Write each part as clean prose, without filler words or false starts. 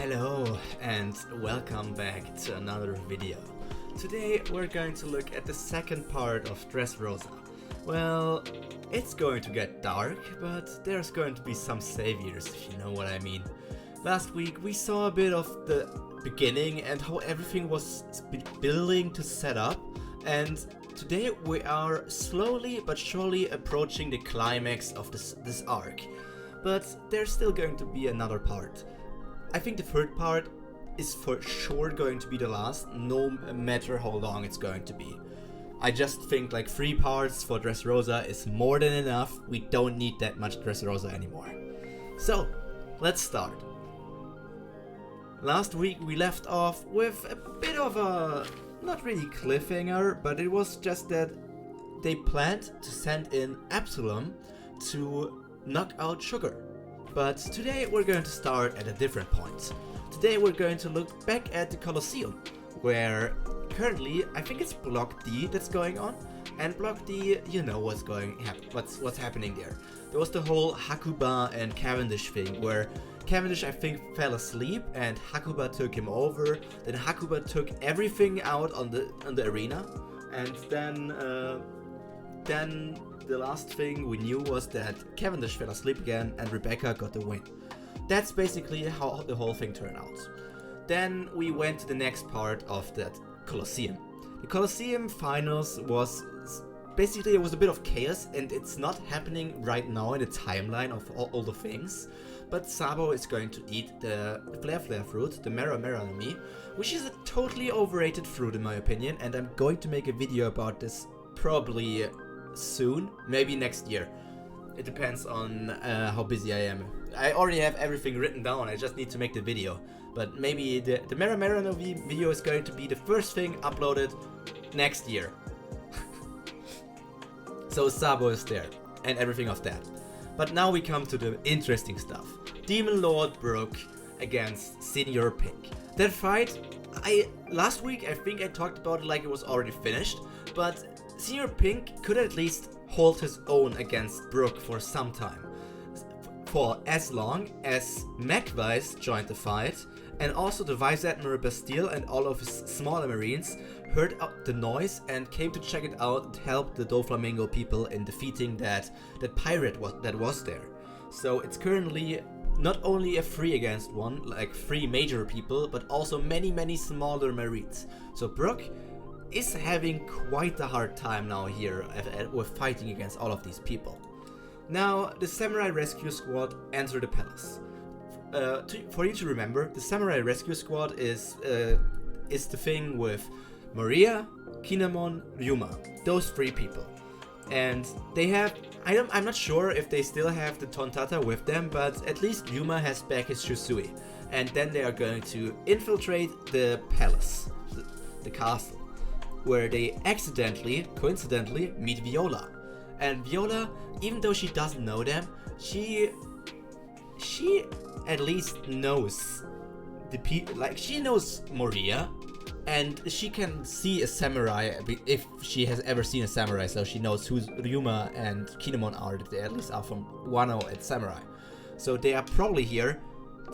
Hello and welcome back to another video. Today we're going to look at the second part of Dressrosa. Well, it's going to get dark, but there's going to be some saviors, if you know what I mean. Last week we saw a bit of the beginning and how everything was building to set up, and today we are slowly but surely approaching the climax of this arc. But there's still going to be another part. I think the third part is for sure going to be the last, no matter how long it's going to be. I just think like 3 parts for Dressrosa is more than enough. We don't need that much Dressrosa anymore. So, let's start. Last week we left off with a bit of a, not really cliffhanger, but it was just that they planned to send in Absalom to knock out Sugar. But today we're going to start at a different point. Today we're going to look back at the Colosseum, where currently I think it's Block D that's going on, and Block D, you know what's happening there. There was the whole Hakuba and Cavendish thing, where Cavendish I think fell asleep and Hakuba took him over. Then Hakuba took everything out on the arena, and then the last thing we knew was that Cavendish fell asleep again and Rebecca got the win. That's basically how the whole thing turned out. Then we went to the next part of that Colosseum. The Colosseum finals was basically, it was a bit of chaos, and it's not happening right now in the timeline of all the things. But Sabo is going to eat the Flare Flare fruit, the Mera Mera no Mi, which is a totally overrated fruit in my opinion, and I'm going to make a video about this probably soon, maybe next year. It depends on how busy I am. I already have everything written down, I just need to make the video. But maybe the Mera Mera no Mi video is going to be the first thing uploaded next year. So Sabo is there, and everything of that. But now we come to the interesting stuff. Demon Lord Brook against Senior Pink. That fight, last week I think I talked about it like it was already finished, but Senior Pink could at least hold his own against Brook for some time. For as long as Magvice joined the fight, and also the Vice Admiral Bastille and all of his smaller marines heard the noise and came to check it out and help the Doflamingo people in defeating that pirate that was there. So it's currently not only a 3 against 1, like 3 major people, but also many smaller marines. So Brook is having quite a hard time now here with fighting against all of these people. Now the Samurai Rescue Squad enter the palace. For you to remember, the Samurai Rescue Squad is the thing with Maria, Kinemon, Ryuma, those 3 people. And they have, I'm not sure if they still have the Tontata with them, but at least Ryuma has back his Shusui. And then they are going to infiltrate the palace, the castle, where they coincidentally meet Viola. And Viola, even though she doesn't know them, she at least knows the people, like she knows Moria, and she can see a samurai if she has ever seen a samurai, so she knows who Ryuma and Kinemon are, they at least are from Wano and Samurai. So they are probably here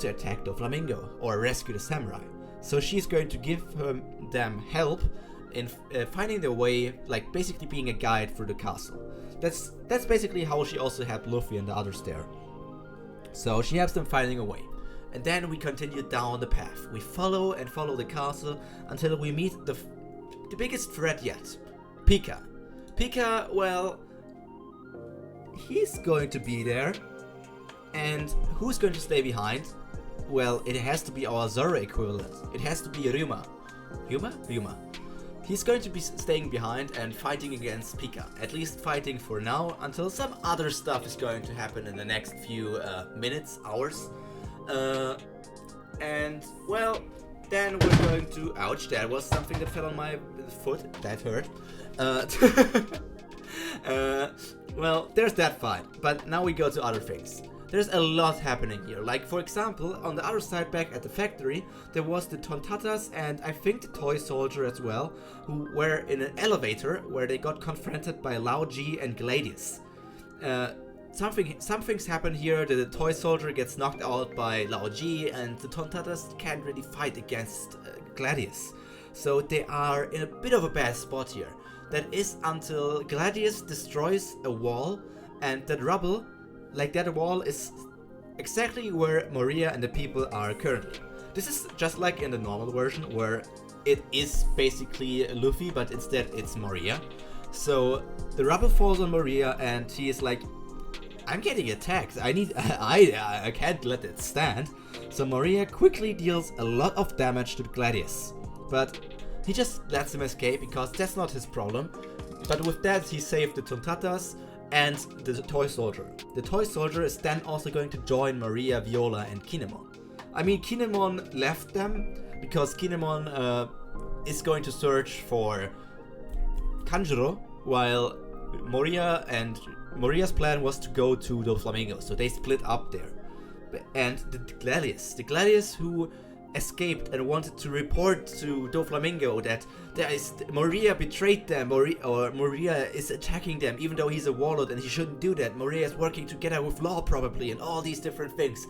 to attack Doflamingo or rescue the samurai. So she's going to give them help in finding their way, like basically being a guide through the castle. That's basically how she also helped Luffy and the others there. So she helps them finding a way. And then we continue down the path. We follow the castle until we meet the biggest threat yet, Pika. Pika, well, he's going to be there. And who's going to stay behind? Well, it has to be our Zoro equivalent. It has to be Ryuma. Ryuma. He's going to be staying behind and fighting against Pika. At least fighting for now, until some other stuff is going to happen in the next few minutes, hours. And, well, then we're going to... Ouch, that was something that fell on my foot. That hurt. Well, there's that fight. But now we go to other things. There's a lot happening here. Like, for example, on the other side back at the factory, there was the Tontatas and I think the toy soldier as well, who were in an elevator where they got confronted by Lao Ji and Gladius. something's happened here. The toy soldier gets knocked out by Lao Ji, and the Tontattas can't really fight against Gladius. So they are in a bit of a bad spot here. That is until Gladius destroys a wall, and that rubble, like that wall, is exactly where Moria and the people are currently. This is just like in the normal version, where it is basically Luffy, but instead it's Moria. So the rubble falls on Moria, and he is like, I'm getting attacked. I can't let it stand. So Moria quickly deals a lot of damage to Gladius, but he just lets him escape because that's not his problem. But with that, he saved the Tontattas and the toy soldier. The toy soldier is then also going to join Moria, Viola, and Kinemon. I mean, Kinemon left them because Kinemon is going to search for Kanjuro, while Moria's plan was to go to Doflamingo, so they split up there. And the Gladius who escaped and wanted to report to Doflamingo that Moria betrayed them, Moria is attacking them, even though he's a warlord and he shouldn't do that. Moria is working together with Law probably, and all these different things.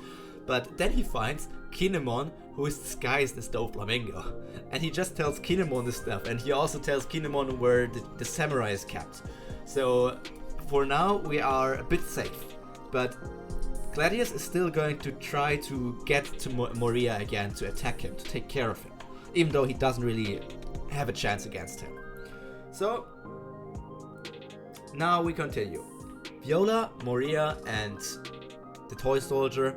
But then he finds Kinemon, who is disguised as Doflamingo, and he just tells Kinemon this stuff, and he also tells Kinemon where the samurai is kept. So for now we are a bit safe, but Gladius is still going to try to get to Moria again to attack him, to take care of him, even though he doesn't really have a chance against him. So now we continue. Viola, Moria, and the toy soldier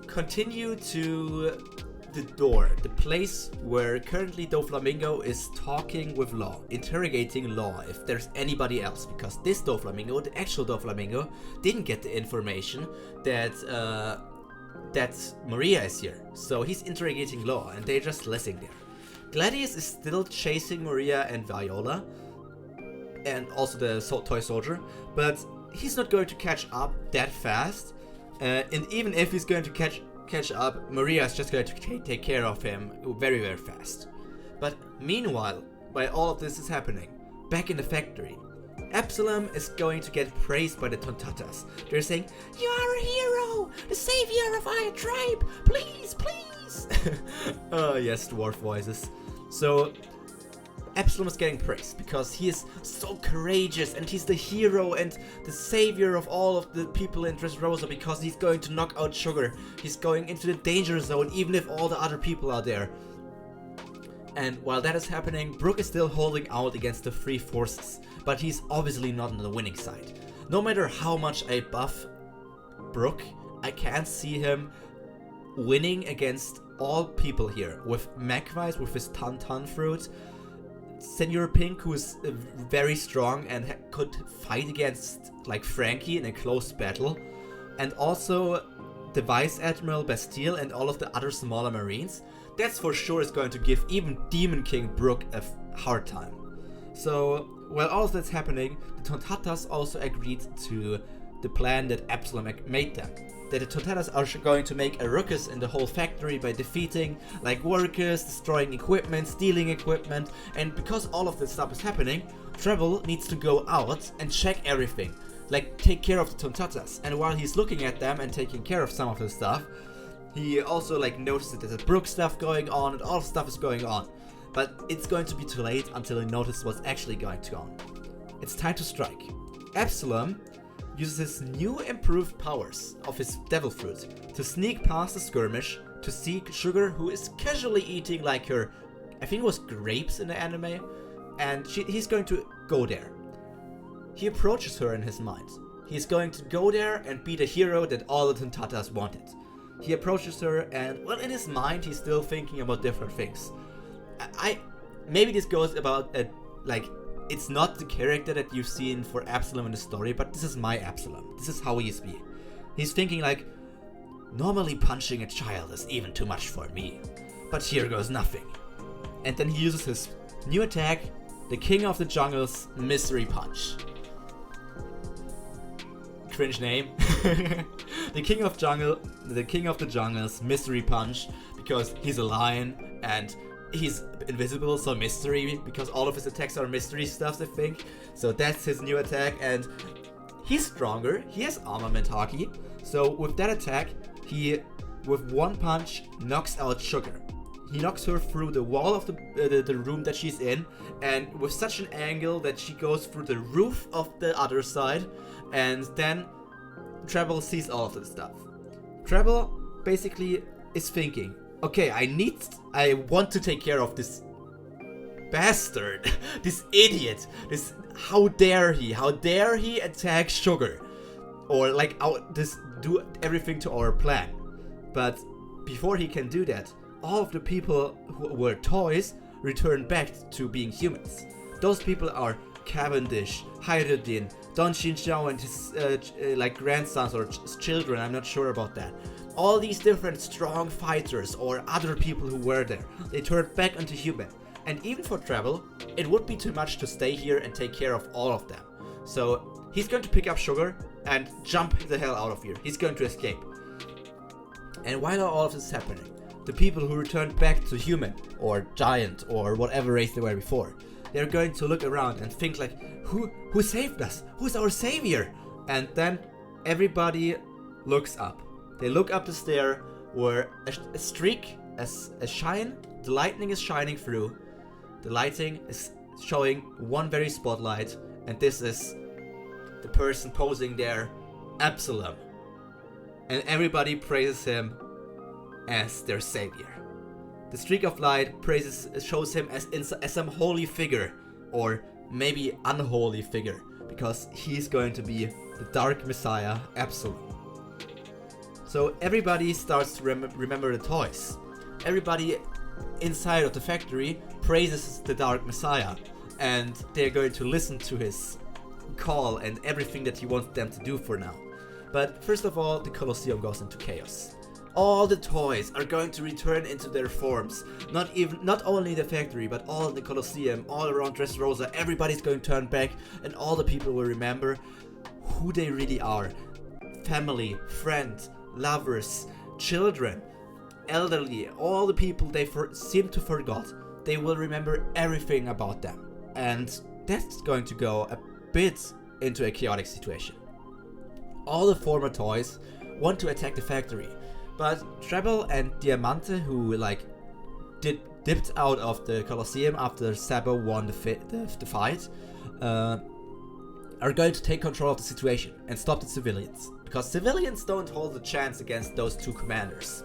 continue to the door, the place where currently Doflamingo is talking with Law, interrogating Law if there's anybody else, because this Doflamingo, the actual Doflamingo, didn't get the information that Moria is here. So he's interrogating Law, and they're just listening there. Gladius is still chasing Moria and Viola, and also the toy soldier, but he's not going to catch up that fast. And even if he's going to catch up, Moria is just going to take care of him very, very fast. But meanwhile, while all of this is happening, back in the factory, Absalom is going to get praised by the Tontattas. They're saying, "You are a hero, the savior of our tribe, please, please." Oh yes, dwarf voices. So Absalom is getting praised because he is so courageous, and he's the hero and the savior of all of the people in Dressrosa, because he's going to knock out Sugar. He's going into the danger zone even if all the other people are there. And while that is happening, Brook is still holding out against the three forces, but he's obviously not on the winning side. No matter how much I buff Brook, I can't see him winning against all people here. With Magwise, with his Tantan fruit, Senor Pink, who is very strong and could fight against like Frankie in a close battle, and also the Vice Admiral Bastille and all of the other smaller marines, that's for sure is going to give even Demon King Brook a hard time. So while all of that's happening, the Tontattas also agreed to the plan that Absalom made them. That the Tontattas are going to make a ruckus in the whole factory by defeating like workers, destroying equipment, stealing equipment, and because all of this stuff is happening, Treble needs to go out and check everything, like take care of the Tontattas. And while he's looking at them and taking care of some of the stuff, he also like notices that there's Brook stuff going on and all stuff is going on. But it's going to be too late until he notices what's actually going on. It's time to strike. Absalom uses his new improved powers of his devil fruit to sneak past the skirmish to seek Sugar, who is casually eating like her, I think it was grapes in the anime, and he's going to go there. He approaches her in his mind. He's going to go there and be the hero that all the Tontattas wanted. He approaches her, and well, in his mind he's still thinking about different things. Maybe this goes about it's not the character that you've seen for Absalom in the story, but this is my Absalom. This is how he's be. He's thinking like, normally punching a child is even too much for me, but here goes nothing. And then he uses his new attack, the King of the Jungle's Mystery Punch. Cringe name. The King of the Jungle's Mystery Punch, because he's a lion and he's invisible, so mystery, because all of his attacks are mystery stuff, I think. So that's his new attack, and He's stronger, he has armament haki, so with that attack, he, with one punch, knocks out Sugar. He knocks her through the wall of the room that she's in, and with such an angle that she goes through the roof of the other side, and then Treble sees all of this stuff. Treble basically is thinking, okay, I want to take care of this bastard, this idiot, how dare he attack Sugar, or like do everything to our plan. But before he can do that, all of the people who were toys return back to being humans. Those people are Cavendish, Hayreddin, Don Shinjiao and his like grandsons or children, I'm not sure about that. All these different strong fighters or other people who were there, they turned back into human. And even for Treble, it would be too much to stay here and take care of all of them. So he's going to pick up Sugar and jump the hell out of here. He's going to escape. And while all of this is happening, the people who returned back to human or giant or whatever race they were before, they're going to look around and think like, who saved us? Who's our savior? And then everybody looks up. They look up the stair where a streak, a shine, the lightning is shining through. The lighting is showing one very spotlight, and this is the person posing there, Absalom. And everybody praises him as their savior. The streak of light shows him as some holy figure, or maybe unholy figure, because he's going to be the Dark Messiah, Absalom. So everybody starts to remember the toys. Everybody inside of the factory praises the Dark Messiah, and they're going to listen to his call and everything that he wants them to do for now. But first of all, the Colosseum goes into chaos. All the toys are going to return into their forms. Not only the factory, but all the Colosseum, all around Dressrosa, everybody's going to turn back, and all the people will remember who they really are. Family, friends, lovers, children, elderly, all the people they seem to forgot. They will remember everything about them. And that's going to go a bit into a chaotic situation. All the former toys want to attack the factory, but Treble and Diamante, who like dipped out of the Colosseum after Sabo won the fight, are going to take control of the situation and stop the civilians, because civilians don't hold a chance against those two commanders.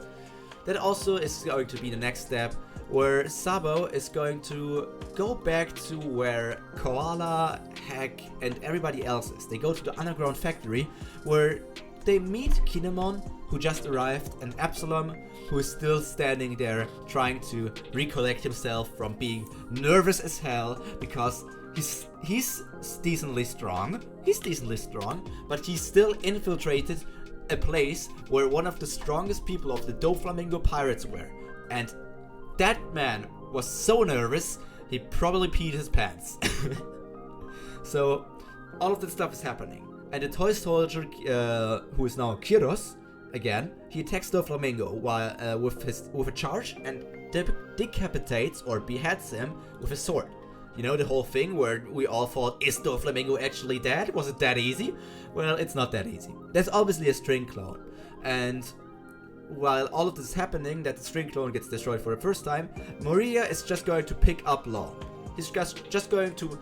That also is going to be the next step, where Sabo is going to go back to where Koala, Hack, and everybody else is. They go to the underground factory, where they meet Kinemon, who just arrived, and Absalom, who is still standing there trying to recollect himself from being nervous as hell, because he's decently strong, but he's still infiltrated a place where one of the strongest people of the Doflamingo Pirates were, and that man was so nervous he probably peed his pants. So all of that stuff is happening, and the toy soldier, who is now Kiros again, he attacks Doflamingo while with a charge and decapitates or beheads him with a sword. You know, the whole thing where we all thought, is Doflamingo actually dead? Was it that easy? Well, it's not that easy. There's obviously a string clone, and while all of this is happening, that the string clone gets destroyed for the first time, Moria is just going to pick up Law. He's just going to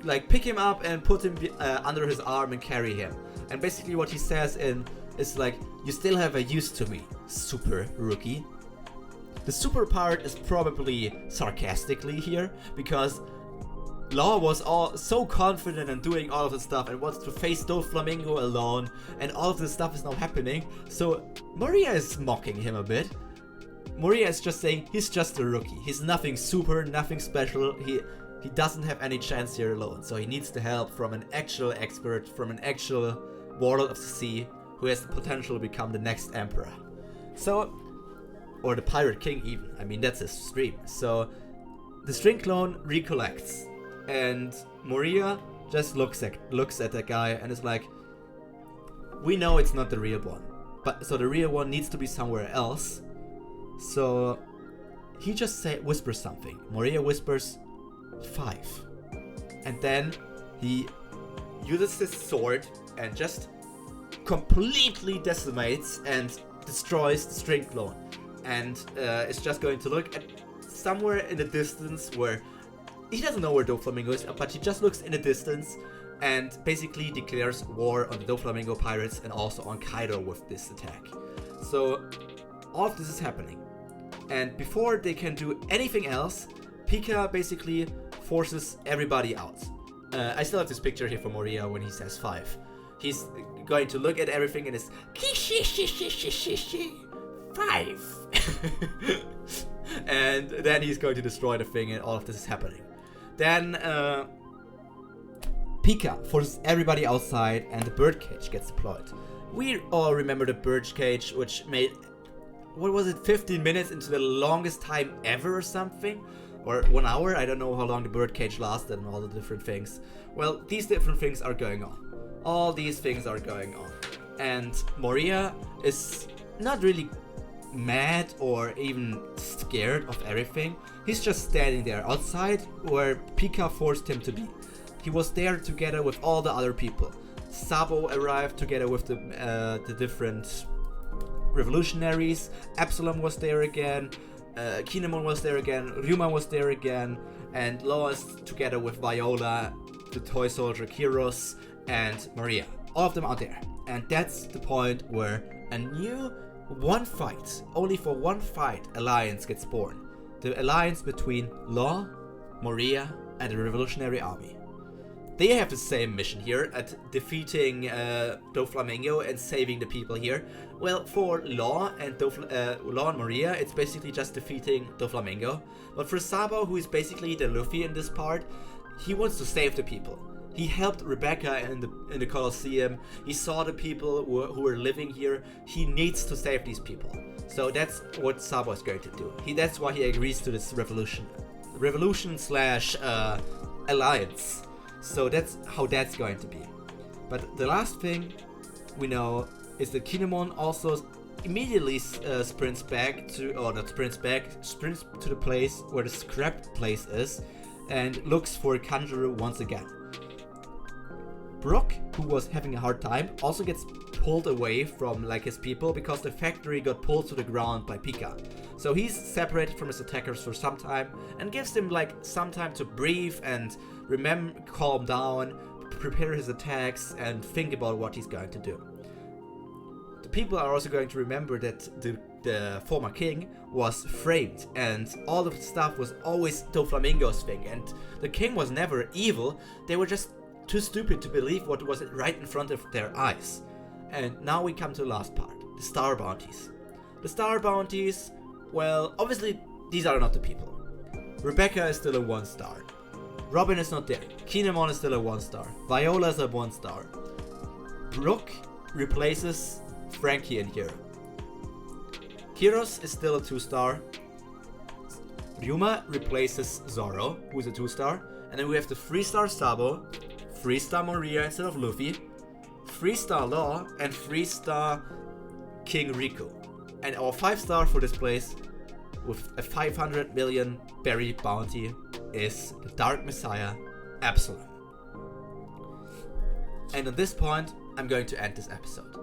like pick him up and put him under his arm and carry him. And basically what he says is like, you still have a use to me, super rookie. The super part is probably sarcastically here, because Law was so confident in doing all of this stuff and wants to face Doflamingo alone, and all of this stuff is now happening, so Moria is mocking him a bit. Moria is just saying he's just a rookie, he's nothing super, nothing special, he doesn't have any chance here alone, so he needs the help from an actual expert, from an actual warlord of the sea, who has the potential to become the next emperor. So, or the pirate king even, I mean that's his stream. So the string clone recollects, and Moria just looks at that guy and is like, we know it's not the real one, but so the real one needs to be somewhere else. So he just whispers something. Moria whispers 5, and then he uses his sword and just completely decimates and destroys the string clone. And is just going to look at somewhere in the distance where he doesn't know where Doflamingo is, but he just looks in the distance and basically declares war on the Doflamingo Pirates and also on Kaido with this attack. So all of this is happening. And before they can do anything else, Pika basically forces everybody out. I still have this picture here for Moria when he says 5. He's going to look at everything and is 5. And then he's going to destroy the thing and all of this is happening. Then Pika forces everybody outside and the birdcage gets deployed. We all remember the birdcage, which made, what was it, 15 minutes into the longest time ever or something? Or 1 hour? I don't know how long the birdcage lasted and all the different things. Well, these different things are going on. All these things are going on. And Moria is not really mad or even scared of everything. He's just standing there outside where Pika forced him to be. He was there together with all the other people. Sabo arrived together with the different revolutionaries. Absalom was there again. Kinemon was there again. Ryuma was there again. And Law is together with Viola, the toy soldier Kyros, and Maria. All of them are there. And that's the point where a new only for one fight, alliance gets born. The alliance between Law, Moria, and the Revolutionary Army. They have the same mission here at defeating Doflamingo and saving the people here. Well, for Law and Law and Moria, it's basically just defeating Doflamingo. But for Sabo, who is basically the Luffy in this part, he wants to save the people. He helped Rebecca in the Colosseum. He saw the people who were living here. He needs to save these people. So that's what Sabo is going to do. That's why he agrees to this revolution / alliance. So that's how that's going to be. But the last thing we know is that Kinemon also immediately sprints to the place where the scrap place is and looks for Kanjuro once again. Brook, who was having a hard time, also gets pulled away from his people because the factory got pulled to the ground by Pika. So he's separated from his attackers for some time and gives them some time to breathe and calm down, prepare his attacks and think about what he's going to do. The people are also going to remember that the former king was framed and all of the stuff was always Doflamingo's thing, and the king was never evil. They were just too stupid to believe what was right in front of their eyes. And now we come to the last part, the star bounties. The star bounties, well, obviously these are not the people. Rebecca is still a 1 star. Robin is not there. Kinemon is still a 1 star. Viola is a 1 star. Brook replaces Frankie in here. Kyros is still a 2 star. Ryuma replaces Zoro, who's a 2 star. And then we have the 3 star Sabo, 3 star Moria instead of Luffy, 3 star Law, and 3 star King Riku. And our 5 star for this place, with a 500 million berry bounty, is the Dark Messiah, Absalom. And at this point, I'm going to end this episode.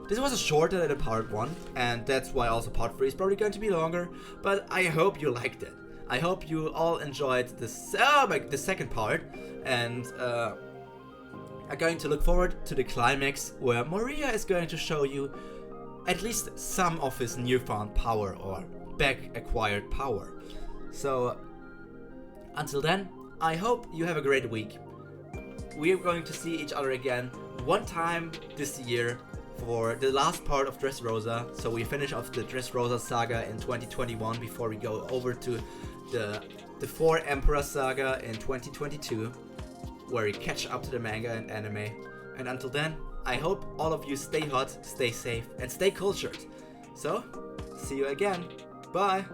This was shorter than part 1, and that's why also part 3 is probably going to be longer, but I hope you liked it. I hope you all enjoyed the second part, and are going to look forward to the climax where Moria is going to show you at least some of his newfound power or back acquired power. So until then, I hope you have a great week. We are going to see each other again one time this year for the last part of Dressrosa. So we finish off the Dressrosa saga in 2021 before we go over to the 4 Emperor saga in 2022, where we catch up to the manga and anime. And until then, I hope all of you stay hot, stay safe, and stay cultured. So, see you again. Bye!